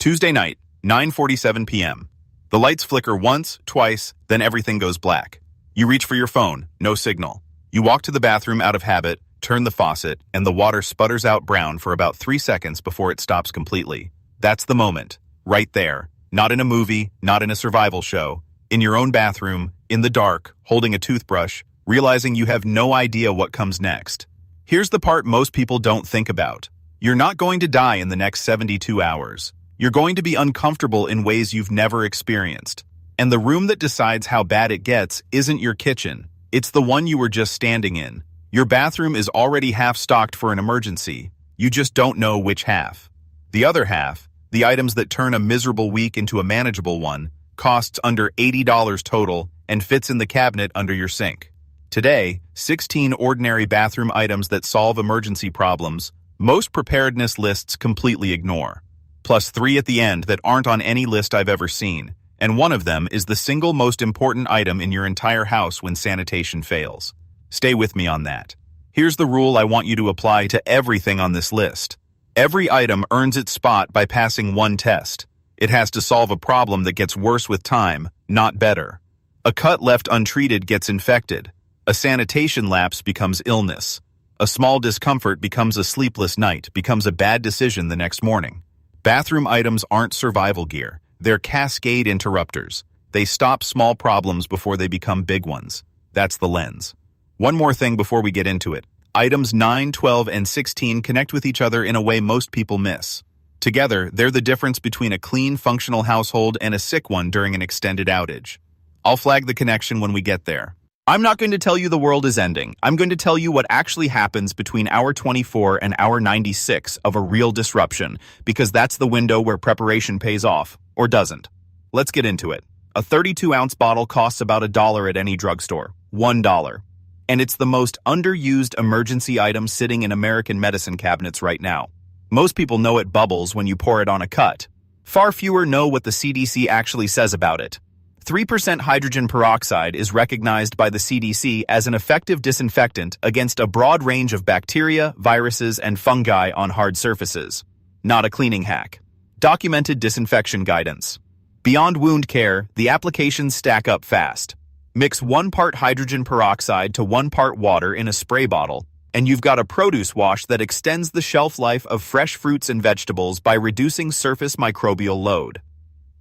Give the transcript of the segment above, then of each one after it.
Tuesday night, 9:47 p.m. The lights flicker once, twice, then everything goes black. You reach for your phone, no signal. You walk to the bathroom out of habit, turn the faucet, and the water sputters out brown for about 3 seconds before it stops completely. That's the moment. Right there. Not in a movie, not in a survival show. In your own bathroom, in the dark, holding a toothbrush, realizing you have no idea what comes next. Here's the part most people don't think about. You're not going to die in the next 72 hours. You're going to be uncomfortable in ways you've never experienced. And the room that decides how bad it gets isn't your kitchen. It's the one you were just standing in. Your bathroom is already half-stocked for an emergency. You just don't know which half. The other half, the items that turn a miserable week into a manageable one, costs under $80 total and fits in the cabinet under your sink. Today, 16 ordinary bathroom items that solve emergency problems most preparedness lists completely ignore. Plus 3 at the end that aren't on any list I've ever seen. And one of them is the single most important item in your entire house when sanitation fails. Stay with me on that. Here's the rule I want you to apply to everything on this list. Every item earns its spot by passing one test. It has to solve a problem that gets worse with time, not better. A cut left untreated gets infected. A sanitation lapse becomes illness. A small discomfort becomes a sleepless night, becomes a bad decision the next morning. Bathroom items aren't survival gear. They're cascade interrupters. They stop small problems before they become big ones. That's the lens. One more thing before we get into it. Items 9, 12, and 16 connect with each other in a way most people miss. Together, they're the difference between a clean, functional household and a sick one during an extended outage. I'll flag the connection when we get there. I'm not going to tell you the world is ending. I'm going to tell you what actually happens between hour 24 and hour 96 of a real disruption, because that's the window where preparation pays off, or doesn't. Let's get into it. A 32-ounce bottle costs about $1 at any drugstore. $1. And it's the most underused emergency item sitting in American medicine cabinets right now. Most people know it bubbles when you pour it on a cut. Far fewer know what the CDC actually says about it. 3% hydrogen peroxide is recognized by the CDC as an effective disinfectant against a broad range of bacteria, viruses, and fungi on hard surfaces. Not a cleaning hack. Documented disinfection guidance. Beyond wound care, the applications stack up fast. Mix 1 part hydrogen peroxide to 1 part water in a spray bottle, and you've got a produce wash that extends the shelf life of fresh fruits and vegetables by reducing surface microbial load.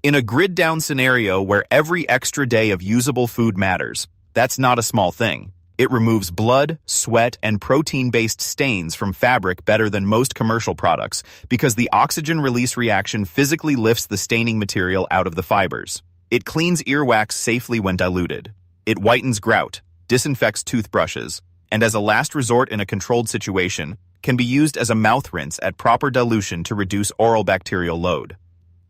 In a grid-down scenario where every extra day of usable food matters, that's not a small thing. It removes blood, sweat, and protein-based stains from fabric better than most commercial products because the oxygen release reaction physically lifts the staining material out of the fibers. It cleans earwax safely when diluted. It whitens grout, disinfects toothbrushes, and as a last resort in a controlled situation, can be used as a mouth rinse at proper dilution to reduce oral bacterial load.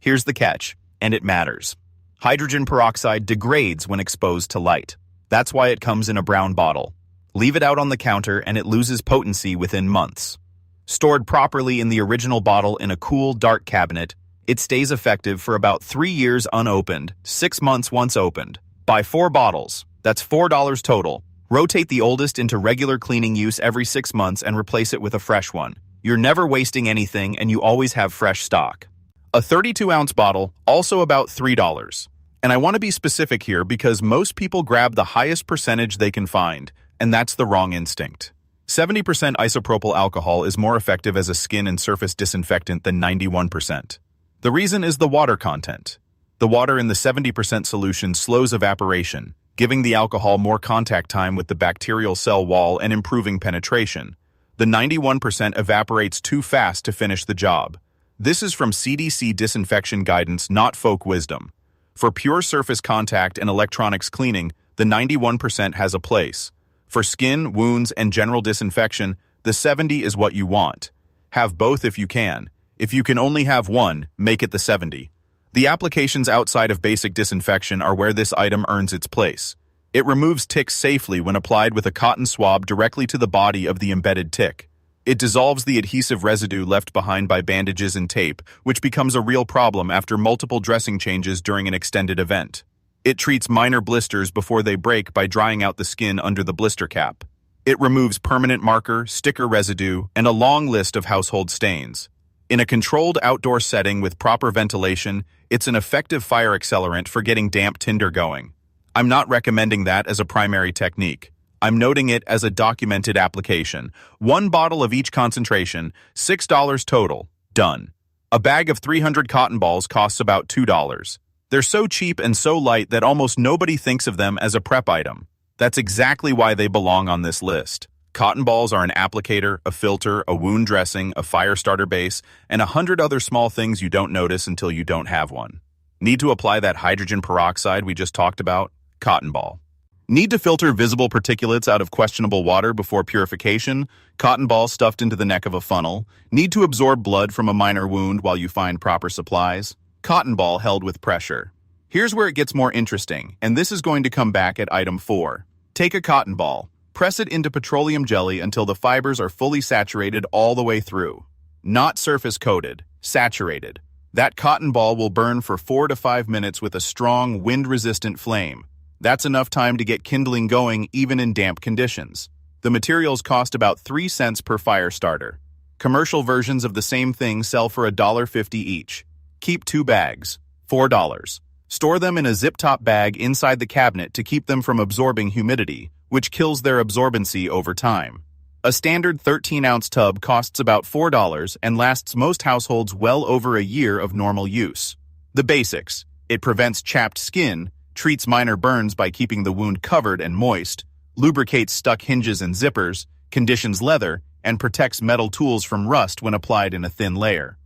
Here's the catch. And it matters. Hydrogen peroxide degrades when exposed to light. That's why it comes in a brown bottle. Leave it out on the counter and it loses potency within months. Stored properly in the original bottle in a cool, dark cabinet, it stays effective for about 3 years unopened, 6 months once opened. Buy 4 bottles. That's $4 total. Rotate the oldest into regular cleaning use every 6 months and replace it with a fresh one. You're never wasting anything and you always have fresh stock. A 32-ounce bottle, also about $3. And I want to be specific here because most people grab the highest percentage they can find, and that's the wrong instinct. 70% isopropyl alcohol is more effective as a skin and surface disinfectant than 91%. The reason is the water content. The water in the 70% solution slows evaporation, giving the alcohol more contact time with the bacterial cell wall and improving penetration. The 91% evaporates too fast to finish the job. This is from CDC disinfection guidance, not folk wisdom. For pure surface contact and electronics cleaning, the 91% has a place. For skin, wounds, and general disinfection, the 70 is what you want. Have both if you can. If you can only have one, make it the 70. The applications outside of basic disinfection are where this item earns its place. It removes ticks safely when applied with a cotton swab directly to the body of the embedded tick. It dissolves the adhesive residue left behind by bandages and tape, which becomes a real problem after multiple dressing changes during an extended event. It treats minor blisters before they break by drying out the skin under the blister cap. It removes permanent marker, sticker residue, and a long list of household stains. In a controlled outdoor setting with proper ventilation, it's an effective fire accelerant for getting damp tinder going. I'm not recommending that as a primary technique. I'm noting it as a documented application. 1 bottle of each concentration, $6 total. Done. A bag of 300 cotton balls costs about $2. They're so cheap and so light that almost nobody thinks of them as a prep item. That's exactly why they belong on this list. Cotton balls are an applicator, a filter, a wound dressing, a fire starter base, and 100 other small things you don't notice until you don't have one. Need to apply that hydrogen peroxide we just talked about? Cotton ball. Need to filter visible particulates out of questionable water before purification? Cotton ball stuffed into the neck of a funnel. Need to absorb blood from a minor wound while you find proper supplies? Cotton ball held with pressure. Here's where it gets more interesting, and this is going to come back at item 4. Take a cotton ball. Press it into petroleum jelly until the fibers are fully saturated all the way through. Not surface coated, saturated. That cotton ball will burn for 4 to 5 minutes with a strong, wind-resistant flame. That's enough time to get kindling going even in damp conditions. The materials cost about 3 cents per fire starter. Commercial versions of the same thing sell for $1.50 each. Keep 2 bags, $4. Store them in a zip-top bag inside the cabinet to keep them from absorbing humidity, which kills their absorbency over time. A standard 13-ounce tub costs about $4 and lasts most households well over a year of normal use. The basics. It prevents chapped skin, treats minor burns by keeping the wound covered and moist, lubricates stuck hinges and zippers, conditions leather, and protects metal tools from rust when applied in a thin layer.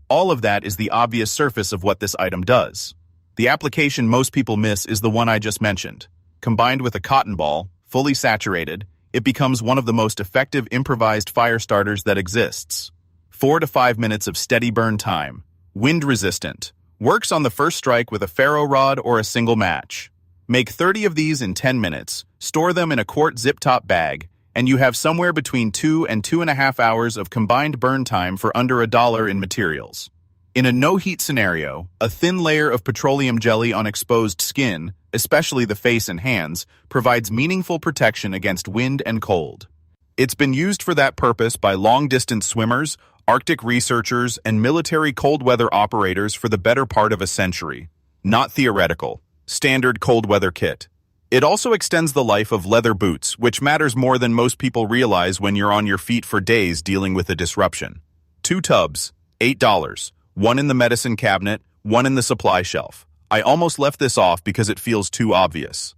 All of that is the obvious surface of what this item does. The application most people miss is the one I just mentioned. Combined with a cotton ball, fully saturated, it becomes one of the most effective improvised fire starters that exists. 4 to 5 minutes of steady burn time. Wind-resistant. Works on the first strike with a ferro rod or a single match. Make 30 of these in 10 minutes, store them in a quart zip-top bag, and you have somewhere between 2 and 2.5 hours of combined burn time for under $1 in materials. In a no-heat scenario, a thin layer of petroleum jelly on exposed skin, especially the face and hands, provides meaningful protection against wind and cold. It's been used for that purpose by long-distance swimmers, Arctic researchers, and military cold-weather operators for the better part of a century. Not theoretical. Standard cold-weather kit. It also extends the life of leather boots, which matters more than most people realize when you're on your feet for days dealing with a disruption. 2 tubs, $8. 1 in the medicine cabinet, 1 in the supply shelf. I almost left this off because it feels too obvious.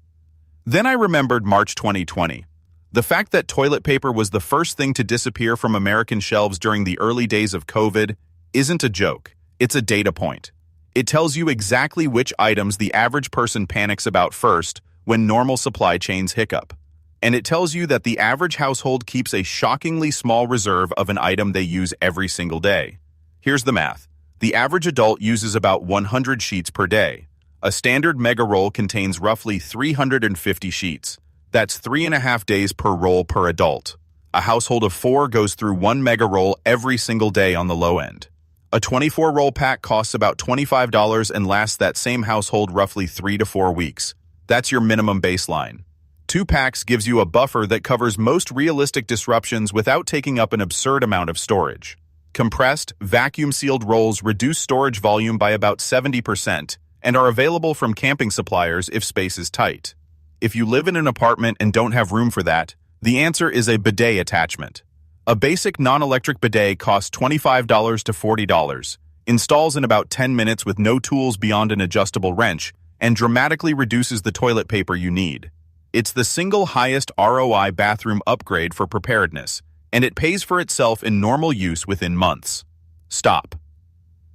Then I remembered March 2020. The fact that toilet paper was the first thing to disappear from American shelves during the early days of COVID isn't a joke. It's a data point. It tells you exactly which items the average person panics about first when normal supply chains hiccup. And it tells you that the average household keeps a shockingly small reserve of an item they use every single day. Here's the math. The average adult uses about 100 sheets per day. A standard mega roll contains roughly 350 sheets. That's 3.5 days per roll per adult. A household of 4 goes through 1 mega roll every single day on the low end. A 24-roll pack costs about $25 and lasts that same household roughly 3 to 4 weeks. That's your minimum baseline. 2 packs gives you a buffer that covers most realistic disruptions without taking up an absurd amount of storage. Compressed, vacuum-sealed rolls reduce storage volume by about 70% and are available from camping suppliers if space is tight. If you live in an apartment and don't have room for that, the answer is a bidet attachment. A basic non-electric bidet costs $25 to $40, installs in about 10 minutes with no tools beyond an adjustable wrench, and dramatically reduces the toilet paper you need. It's the single highest ROI bathroom upgrade for preparedness, and it pays for itself in normal use within months. Stop.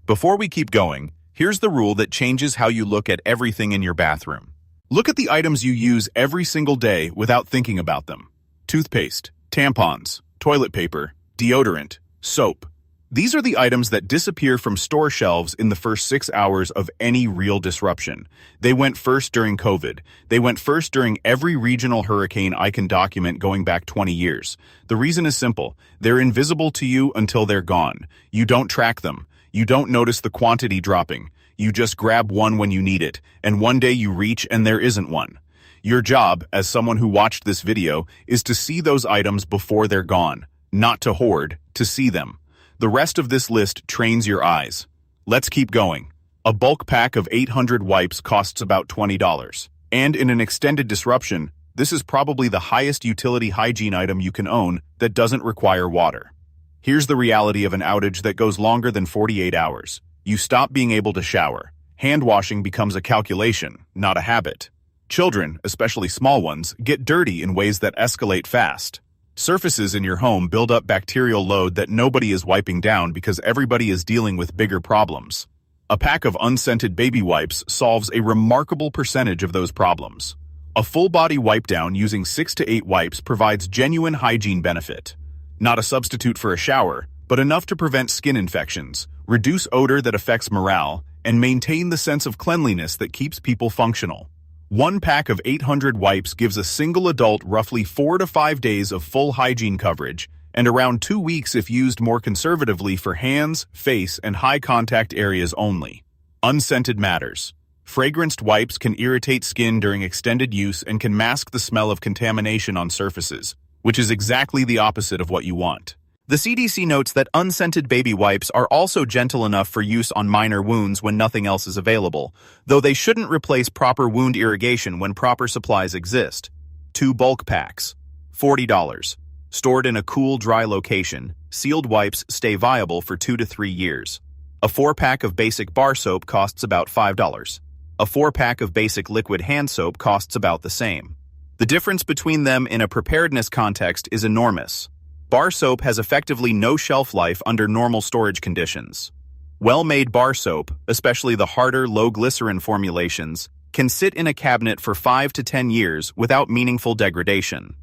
Before we keep going, here's the rule that changes how you look at everything in your bathroom. Look at the items you use every single day without thinking about them. Toothpaste, tampons, toilet paper, deodorant, soap. These are the items that disappear from store shelves in the first 6 hours of any real disruption. They went first during COVID. They went first during every regional hurricane I can document going back 20 years. The reason is simple. They're invisible to you until they're gone. You don't track them. You don't notice the quantity dropping. You just grab one when you need it, and one day you reach and there isn't one. Your job, as someone who watched this video, is to see those items before they're gone. Not to hoard, to see them. The rest of this list trains your eyes. Let's keep going. A bulk pack of 800 wipes costs about $20. And in an extended disruption, this is probably the highest utility hygiene item you can own that doesn't require water. Here's the reality of an outage that goes longer than 48 hours. You stop being able to shower. Hand washing becomes a calculation, not a habit. Children, especially small ones, get dirty in ways that escalate fast. Surfaces in your home build up bacterial load that nobody is wiping down because everybody is dealing with bigger problems. A pack of unscented baby wipes solves a remarkable percentage of those problems. A full-body wipe down using 6 to 8 wipes provides genuine hygiene benefit. Not a substitute for a shower, but enough to prevent skin infections, reduce odor that affects morale, and maintain the sense of cleanliness that keeps people functional. One pack of 800 wipes gives a single adult roughly 4 to 5 days of full hygiene coverage, and around 2 weeks if used more conservatively for hands, face, and high-contact areas only. Unscented matters. Fragranced wipes can irritate skin during extended use and can mask the smell of contamination on surfaces, which is exactly the opposite of what you want. The CDC notes that unscented baby wipes are also gentle enough for use on minor wounds when nothing else is available, though they shouldn't replace proper wound irrigation when proper supplies exist. 2 bulk packs. $40. Stored in a cool, dry location, sealed wipes stay viable for 2 to 3 years. A 4-pack of basic bar soap costs about $5. A 4-pack of basic liquid hand soap costs about the same. The difference between them in a preparedness context is enormous. Bar soap has effectively no shelf life under normal storage conditions. Well-made bar soap, especially the harder, low-glycerin formulations, can sit in a cabinet for 5 to 10 years without meaningful degradation.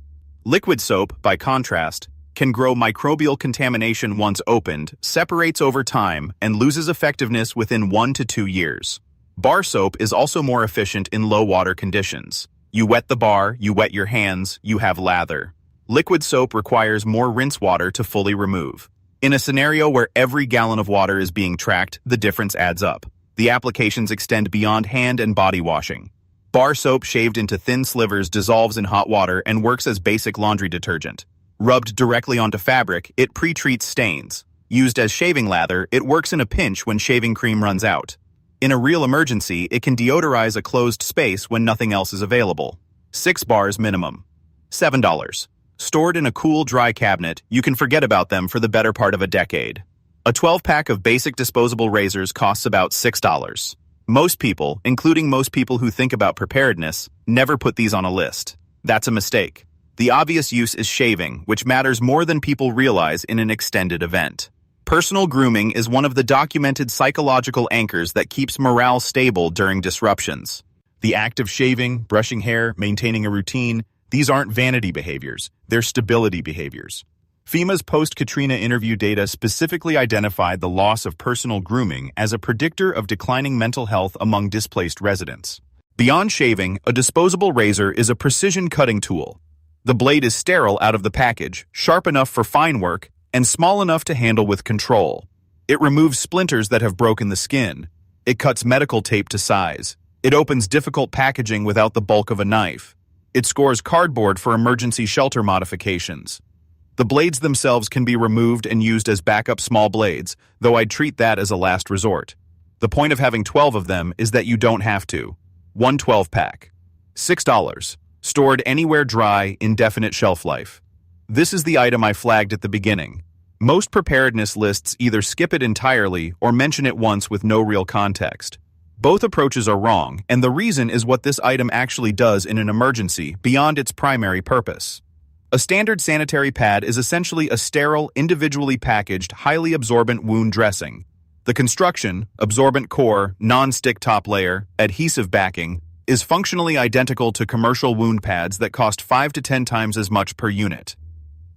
Liquid soap, by contrast, can grow microbial contamination once opened, separates over time, and loses effectiveness within 1 to 2 years. Bar soap is also more efficient in low-water conditions. You wet the bar, you wet your hands, you have lather. Liquid soap requires more rinse water to fully remove. In a scenario where every gallon of water is being tracked, the difference adds up. The applications extend beyond hand and body washing. Bar soap shaved into thin slivers dissolves in hot water and works as basic laundry detergent. Rubbed directly onto fabric, it pre-treats stains. Used as shaving lather, it works in a pinch when shaving cream runs out. In a real emergency, it can deodorize a closed space when nothing else is available. 6 bars minimum. $7. Stored in a cool, dry cabinet, you can forget about them for the better part of a decade. A 12-pack of basic disposable razors costs about $6. Most people, including most people who think about preparedness, never put these on a list. That's a mistake. The obvious use is shaving, which matters more than people realize in an extended event. Personal grooming is one of the documented psychological anchors that keeps morale stable during disruptions. The act of shaving, brushing hair, maintaining a routine, these aren't vanity behaviors, they're stability behaviors. FEMA's post-Katrina interview data specifically identified the loss of personal grooming as a predictor of declining mental health among displaced residents. Beyond shaving, a disposable razor is a precision cutting tool. The blade is sterile out of the package, sharp enough for fine work, and small enough to handle with control. It removes splinters that have broken the skin. It cuts medical tape to size. It opens difficult packaging without the bulk of a knife. It scores cardboard for emergency shelter modifications. The blades themselves can be removed and used as backup small blades, though I'd treat that as a last resort. The point of having 12 of them is that you don't have to. 1 12-pack. $6. Stored anywhere dry, indefinite shelf life. This is the item I flagged at the beginning. Most preparedness lists either skip it entirely or mention it once with no real context. Both approaches are wrong, and the reason is what this item actually does in an emergency beyond its primary purpose. A standard sanitary pad is essentially a sterile, individually packaged, highly absorbent wound dressing. The construction, absorbent core, non-stick top layer, adhesive backing, is functionally identical to commercial wound pads that cost 5 to 10 times as much per unit.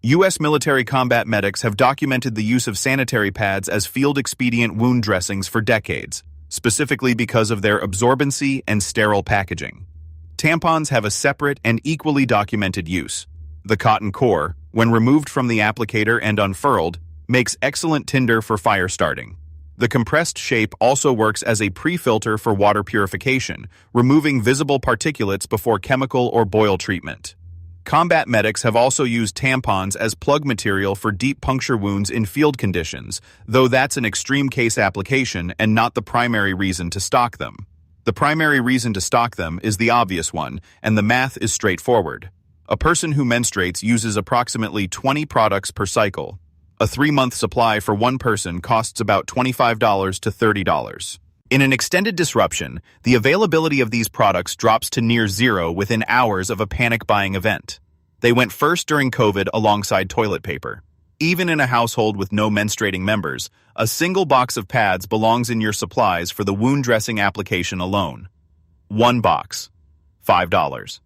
U.S. military combat medics have documented the use of sanitary pads as field-expedient wound dressings for decades, specifically because of their absorbency and sterile packaging. Tampons have a separate and equally documented use. The cotton core, when removed from the applicator and unfurled, makes excellent tinder for fire starting. The compressed shape also works as a pre-filter for water purification, removing visible particulates before chemical or boil treatment. Combat medics have also used tampons as plug material for deep puncture wounds in field conditions, though that's an extreme case application and not the primary reason to stock them. The primary reason to stock them is the obvious one, and the math is straightforward. A person who menstruates uses approximately 20 products per cycle. A 3-month supply for one person costs about $25 to $30. In an extended disruption, the availability of these products drops to near zero within hours of a panic buying event. They went first during COVID alongside toilet paper. Even in a household with no menstruating members, a single box of pads belongs in your supplies for the wound dressing application alone. One box. $5.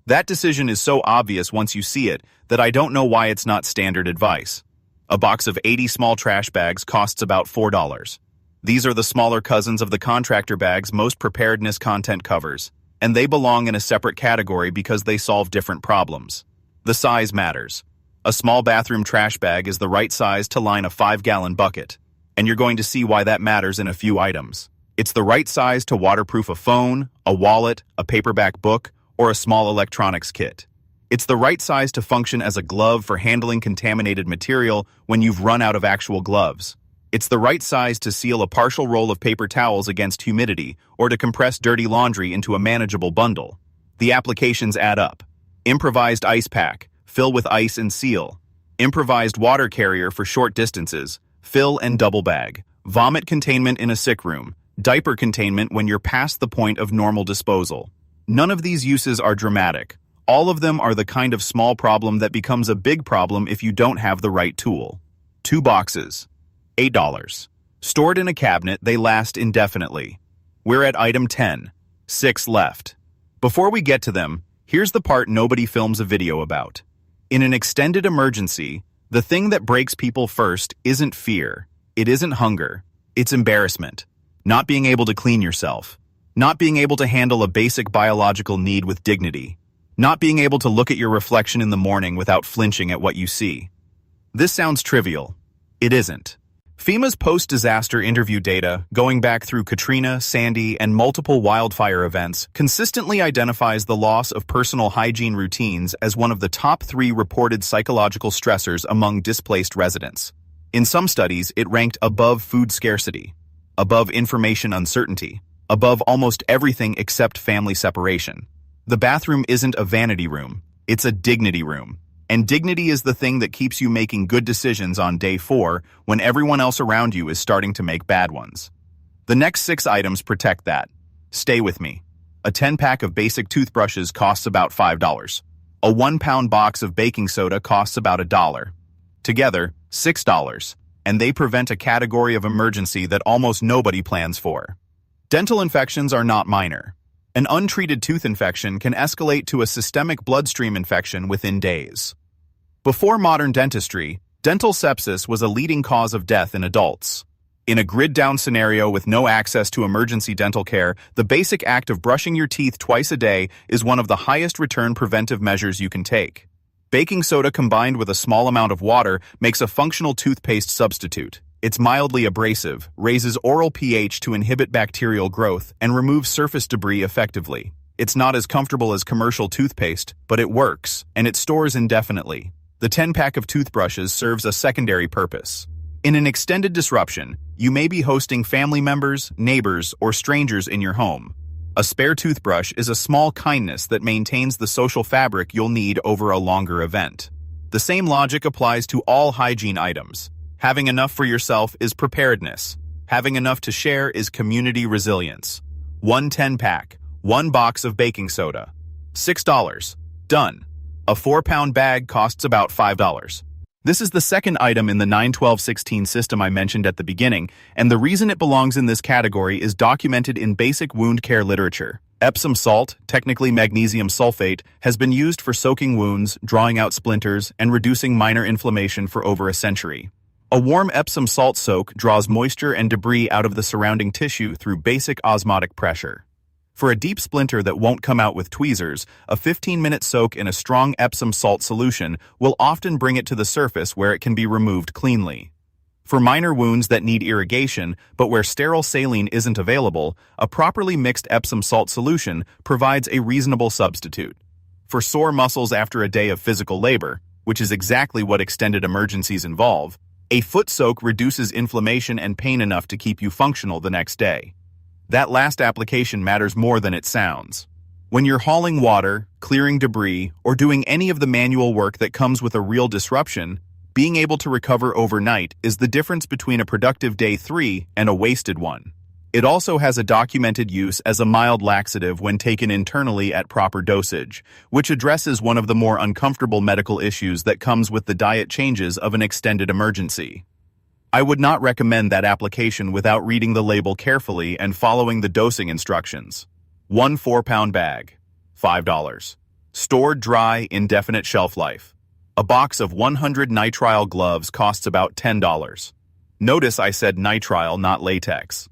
That decision is so obvious once you see it that I don't know why it's not standard advice. A box of 80 small trash bags costs about $4. These are the smaller cousins of the contractor bags most preparedness content covers, and they belong in a separate category because they solve different problems. The size matters. A small bathroom trash bag is the right size to line a 5-gallon bucket, and you're going to see why that matters in a few items. It's the right size to waterproof a phone, a wallet, a paperback book, or a small electronics kit. It's the right size to function as a glove for handling contaminated material when you've run out of actual gloves. It's the right size to seal a partial roll of paper towels against humidity or to compress dirty laundry into a manageable bundle. The applications add up. Improvised ice pack, fill with ice and seal. Improvised water carrier for short distances, fill and double bag. Vomit containment in a sick room. Diaper containment when you're past the point of normal disposal. None of these uses are dramatic. All of them are the kind of small problem that becomes a big problem if you don't have the right tool. 2 boxes. $8. Stored in a cabinet, they last indefinitely. We're at item 10. 6 left. Before we get to them, here's the part nobody films a video about. In an extended emergency, the thing that breaks people first isn't fear. It isn't hunger. It's embarrassment. Not being able to clean yourself. Not being able to handle a basic biological need with dignity. Not being able to look at your reflection in the morning without flinching at what you see. This sounds trivial. It isn't. FEMA's post-disaster interview data, going back through Katrina, Sandy, and multiple wildfire events, consistently identifies the loss of personal hygiene routines as one of the top 3 reported psychological stressors among displaced residents. In some studies, it ranked above food scarcity, above information uncertainty, above almost everything except family separation. The bathroom isn't a vanity room, it's a dignity room. And dignity is the thing that keeps you making good decisions on day 4 when everyone else around you is starting to make bad ones. The next 6 items protect that. Stay with me. A 10-pack of basic toothbrushes costs about $5. A 1-pound box of baking soda costs about $1. Together, $6. And they prevent a category of emergency that almost nobody plans for. Dental infections are not minor. An untreated tooth infection can escalate to a systemic bloodstream infection within days. Before modern dentistry, dental sepsis was a leading cause of death in adults. In a grid-down scenario with no access to emergency dental care, the basic act of brushing your teeth twice a day is one of the highest return preventive measures you can take. Baking soda combined with a small amount of water makes a functional toothpaste substitute. It's mildly abrasive, raises oral pH to inhibit bacterial growth, and removes surface debris effectively. It's not as comfortable as commercial toothpaste, but it works, and it stores indefinitely. The 10-pack of toothbrushes serves a secondary purpose. In an extended disruption, you may be hosting family members, neighbors, or strangers in your home. A spare toothbrush is a small kindness that maintains the social fabric you'll need over a longer event. The same logic applies to all hygiene items. Having enough for yourself is preparedness. Having enough to share is community resilience. 1 10-pack, 1 box of baking soda. $6. Done. A 4-pound bag costs about $5. This is the second item in the 9-12-16 system I mentioned at the beginning, and the reason it belongs in this category is documented in basic wound care literature. Epsom salt, technically magnesium sulfate, has been used for soaking wounds, drawing out splinters, and reducing minor inflammation for over a century. A warm Epsom salt soak draws moisture and debris out of the surrounding tissue through basic osmotic pressure. For a deep splinter that won't come out with tweezers, a 15-minute soak in a strong Epsom salt solution will often bring it to the surface where it can be removed cleanly. For minor wounds that need irrigation, but where sterile saline isn't available, a properly mixed Epsom salt solution provides a reasonable substitute. For sore muscles after a day of physical labor, which is exactly what extended emergencies involve, a foot soak reduces inflammation and pain enough to keep you functional the next day. That last application matters more than it sounds. When you're hauling water, clearing debris, or doing any of the manual work that comes with a real disruption, being able to recover overnight is the difference between a productive day 3 and a wasted one. It also has a documented use as a mild laxative when taken internally at proper dosage, which addresses one of the more uncomfortable medical issues that comes with the diet changes of an extended emergency. I would not recommend that application without reading the label carefully and following the dosing instructions. 1 4-pound bag, $5. Stored dry, indefinite shelf life. A box of 100 nitrile gloves costs about $10. Notice I said nitrile, not latex.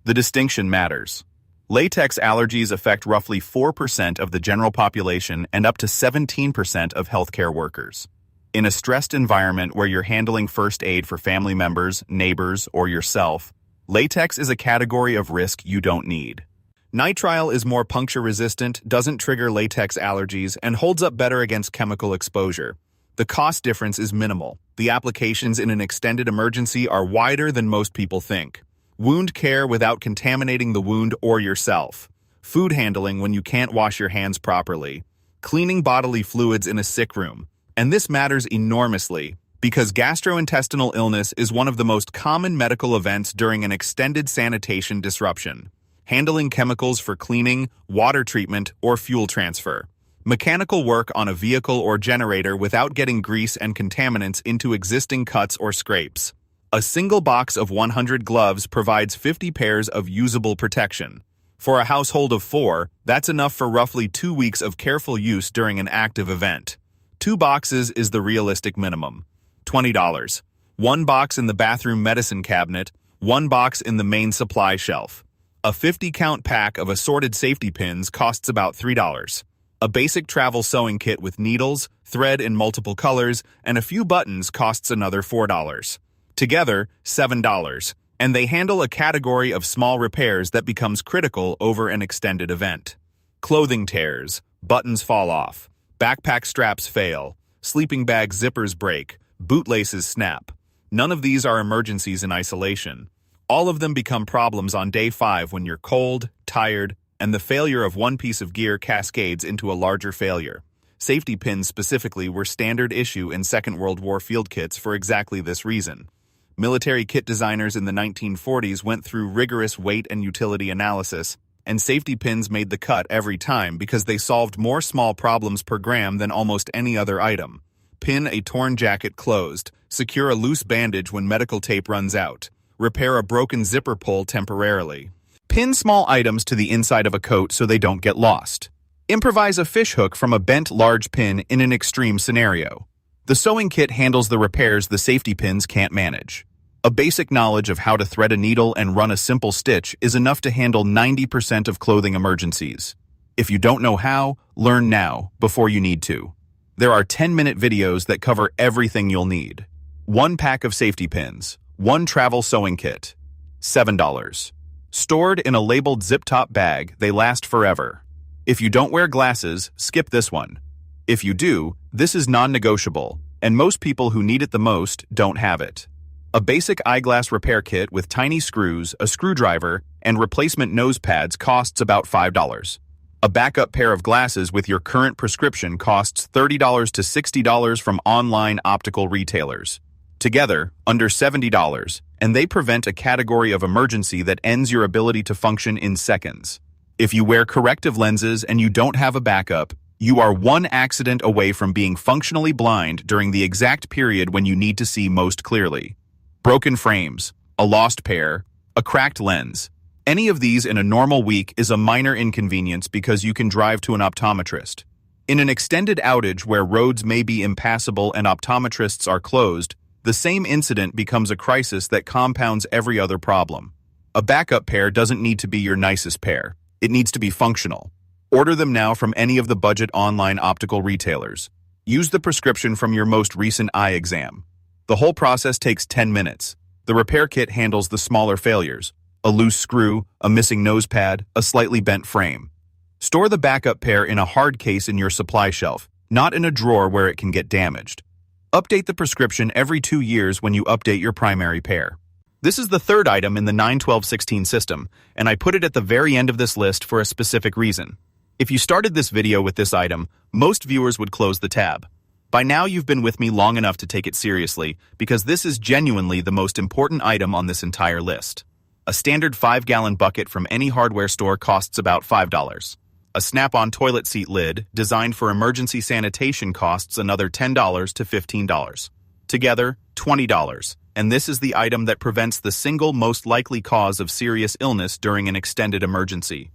The distinction matters. Latex allergies affect roughly 4% of the general population and up to 17% of healthcare workers. In a stressed environment where you're handling first aid for family members, neighbors, or yourself, latex is a category of risk you don't need. Nitrile is more puncture-resistant, doesn't trigger latex allergies, and holds up better against chemical exposure. The cost difference is minimal. The applications in an extended emergency are wider than most people think. Wound care without contaminating the wound or yourself. Food handling when you can't wash your hands properly. Cleaning bodily fluids in a sick room. And this matters enormously because gastrointestinal illness is one of the most common medical events during an extended sanitation disruption. Handling chemicals for cleaning, water treatment, or fuel transfer. Mechanical work on a vehicle or generator without getting grease and contaminants into existing cuts or scrapes. A single box of 100 gloves provides 50 pairs of usable protection. For a household of 4, that's enough for roughly 2 weeks of careful use during an active event. 2 boxes is the realistic minimum. $20. 1 box in the bathroom medicine cabinet, 1 box in the main supply shelf. A 50-count pack of assorted safety pins costs about $3. A basic travel sewing kit with needles, thread in multiple colors, and a few buttons costs another $4. Together, $7, and they handle a category of small repairs that becomes critical over an extended event. Clothing tears, buttons fall off, backpack straps fail, sleeping bag zippers break, bootlaces snap. None of these are emergencies in isolation. All of them become problems on day 5 when you're cold, tired, and the failure of one piece of gear cascades into a larger failure. Safety pins specifically were standard issue in Second World War field kits for exactly this reason. Military kit designers in the 1940s went through rigorous weight and utility analysis, and safety pins made the cut every time because they solved more small problems per gram than almost any other item. Pin a torn jacket closed, secure a loose bandage when medical tape runs out, repair a broken zipper pull temporarily. Pin small items to the inside of a coat so they don't get lost. Improvise a fish hook from a bent large pin in an extreme scenario. The sewing kit handles the repairs the safety pins can't manage. A basic knowledge of how to thread a needle and run a simple stitch is enough to handle 90% of clothing emergencies. If you don't know how, learn now, before you need to. There are 10-minute videos that cover everything you'll need. 1 pack of safety pins. 1 travel sewing kit. $7. Stored in a labeled zip-top bag, they last forever. If you don't wear glasses, skip this one. If you do, this is non-negotiable, and most people who need it the most don't have it. A basic eyeglass repair kit with tiny screws, a screwdriver, and replacement nose pads costs about $5. A backup pair of glasses with your current prescription costs $30 to $60 from online optical retailers. Together, under $70, and they prevent a category of emergency that ends your ability to function in seconds. If you wear corrective lenses and you don't have a backup, you are one accident away from being functionally blind during the exact period when you need to see most clearly. Broken frames, a lost pair, a cracked lens. Any of these in a normal week is a minor inconvenience because you can drive to an optometrist. In an extended outage where roads may be impassable and optometrists are closed, the same incident becomes a crisis that compounds every other problem. A backup pair doesn't need to be your nicest pair. It needs to be functional. Order them now from any of the budget online optical retailers. Use the prescription from your most recent eye exam. The whole process takes 10 minutes. The repair kit handles the smaller failures: a loose screw, a missing nose pad, a slightly bent frame. Store the backup pair in a hard case in your supply shelf, not in a drawer where it can get damaged. Update the prescription every 2 years when you update your primary pair. This is the third item in the 9-12-16 system, and I put it at the very end of this list for a specific reason. If you started this video with this item, most viewers would close the tab. By now you've been with me long enough to take it seriously, because this is genuinely the most important item on this entire list. A standard 5-gallon bucket from any hardware store costs about $5. A snap-on toilet seat lid, designed for emergency sanitation, costs another $10 to $15. Together, $20. And this is the item that prevents the single most likely cause of serious illness during an extended emergency.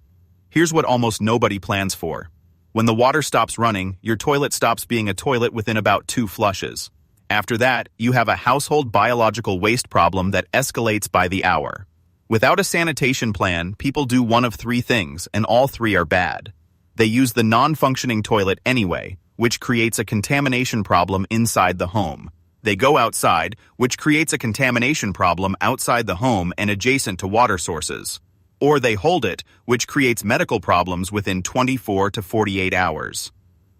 Here's what almost nobody plans for. When the water stops running, your toilet stops being a toilet within about 2 flushes. After that, you have a household biological waste problem that escalates by the hour. Without a sanitation plan, people do one of 3 things, and all 3 are bad. They use the non-functioning toilet anyway, which creates a contamination problem inside the home. They go outside, which creates a contamination problem outside the home and adjacent to water sources. Or they hold it, which creates medical problems within 24 to 48 hours.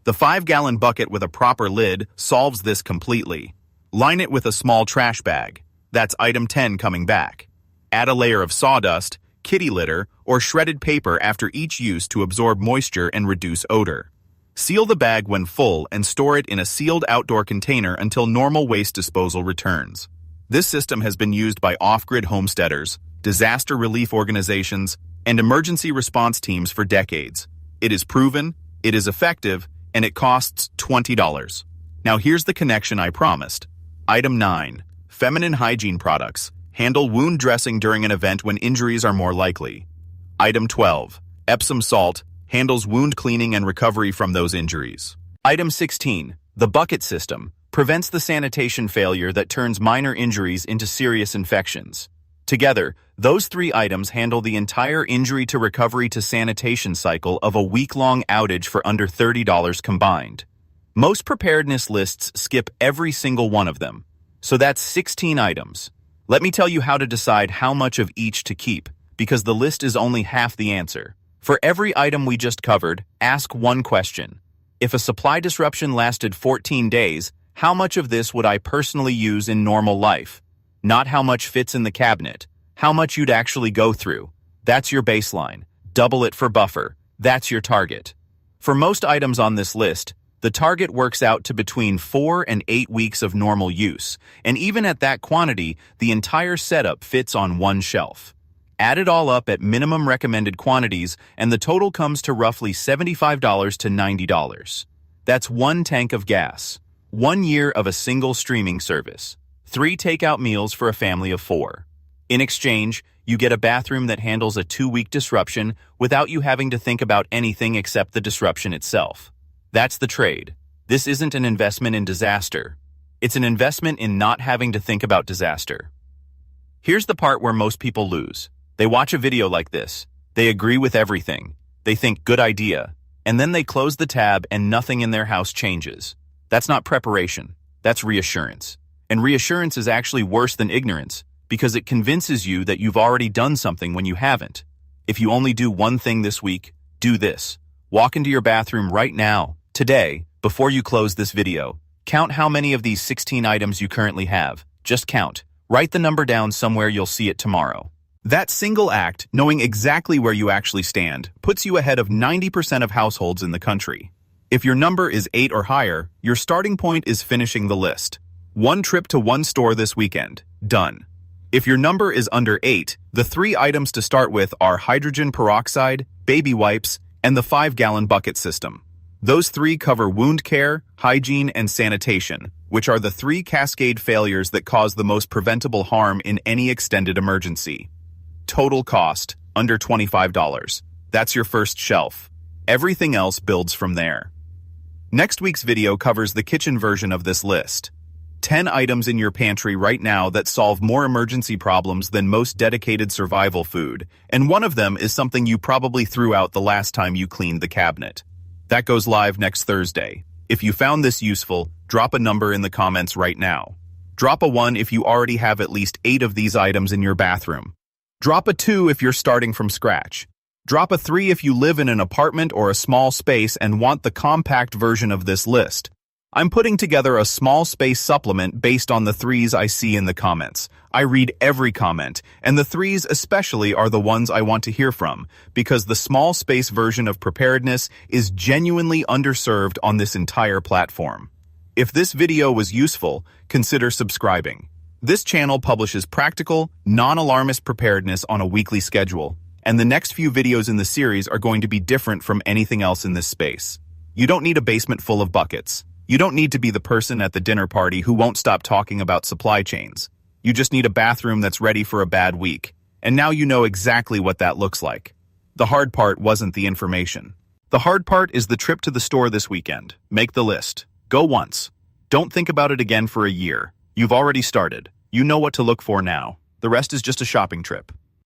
The 5-gallon bucket with a proper lid solves this completely. Line it with a small trash bag. That's item 10 coming back. Add a layer of sawdust, kitty litter, or shredded paper after each use to absorb moisture and reduce odor. Seal the bag when full and store it in a sealed outdoor container until normal waste disposal returns. This system has been used by off-grid homesteaders, disaster relief organizations, and emergency response teams for decades. It is proven, it is effective, and it costs $20. Now here's the connection I promised. Item 9. Feminine hygiene products. Handle wound dressing during an event when injuries are more likely. Item 12. Epsom salt. Handles wound cleaning and recovery from those injuries. Item 16. The bucket system. Prevents the sanitation failure that turns minor injuries into serious infections. Together, those 3 items handle the entire injury to recovery to sanitation cycle of a week-long outage for under $30 combined. Most preparedness lists skip every single one of them. So that's 16 items. Let me tell you how to decide how much of each to keep, because the list is only half the answer. For every item we just covered, ask one question. If a supply disruption lasted 14 days, how much of this would I personally use in normal life? Not how much fits in the cabinet, how much you'd actually go through. That's your baseline. Double it for buffer. That's your target. For most items on this list, the target works out to between 4 and 8 weeks of normal use, and even at that quantity, the entire setup fits on one shelf. Add it all up at minimum recommended quantities, and the total comes to roughly $75 to $90. That's 1 tank of gas, 1 year of a single streaming service, 3 takeout meals for a family of 4. In exchange, you get a bathroom that handles a 2-week disruption without you having to think about anything except the disruption itself. That's the trade. This isn't an investment in disaster. It's an investment in not having to think about disaster. Here's the part where most people lose. They watch a video like this. They agree with everything. They think, good idea. And then they close the tab and nothing in their house changes. That's not preparation. That's reassurance. And reassurance is actually worse than ignorance, because it convinces you that you've already done something when you haven't. If you only do one thing this week, do this. Walk into your bathroom right now, today, before you close this video. Count how many of these 16 items you currently have. Just count. Write the number down somewhere, you'll see it tomorrow. That single act, knowing exactly where you actually stand, puts you ahead of 90% of households in the country. If your number is 8 or higher, your starting point is finishing the list. 1 trip to 1 store this weekend. Done. If your number is under 8, the 3 items to start with are hydrogen peroxide, baby wipes, and the 5-gallon bucket system. Those 3 cover wound care, hygiene, and sanitation, which are the 3 cascade failures that cause the most preventable harm in any extended emergency. Total cost, under $25. That's your first shelf. Everything else builds from there. Next week's video covers the kitchen version of this list. 10 items in your pantry right now that solve more emergency problems than most dedicated survival food, and one of them is something you probably threw out the last time you cleaned the cabinet. That goes live next Thursday. If you found this useful, drop a number in the comments right now. Drop a 1 if you already have at least 8 of these items in your bathroom. Drop a 2 if you're starting from scratch. Drop a 3 if you live in an apartment or a small space and want the compact version of this list. I'm putting together a small space supplement based on the 3s I see in the comments. I read every comment, and the 3s especially are the ones I want to hear from, because the small space version of preparedness is genuinely underserved on this entire platform. If this video was useful, consider subscribing. This channel publishes practical, non-alarmist preparedness on a weekly schedule, and the next few videos in the series are going to be different from anything else in this space. You don't need a basement full of buckets. You don't need to be the person at the dinner party who won't stop talking about supply chains. You just need a bathroom that's ready for a bad week. And now you know exactly what that looks like. The hard part wasn't the information. The hard part is the trip to the store this weekend. Make the list. Go once. Don't think about it again for a year. You've already started. You know what to look for now. The rest is just a shopping trip.